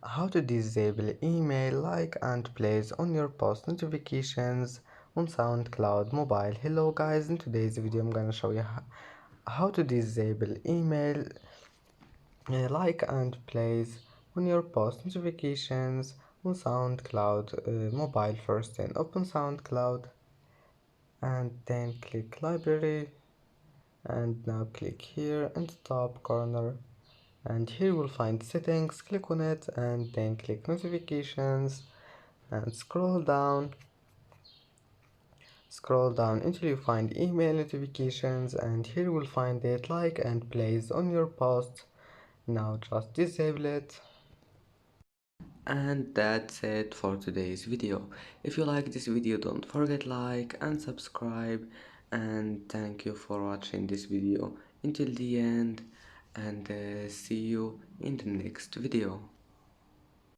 How to disable email, like and plays on your post notifications on SoundCloud mobile. Hello guys, in today's video I'm gonna show you how to disable email, like and plays on your post notifications on SoundCloud mobile. First then open SoundCloud and then click library, and now click here in the top corner, and here you will find settings. Click on it and then click notifications and scroll down until you find email notifications, and here you will find it, like and plays on your post. Now just disable it. And that's it for today's video. If you like this video, don't forget like and subscribe, and thank you for watching this video until the end, and see you in the next video.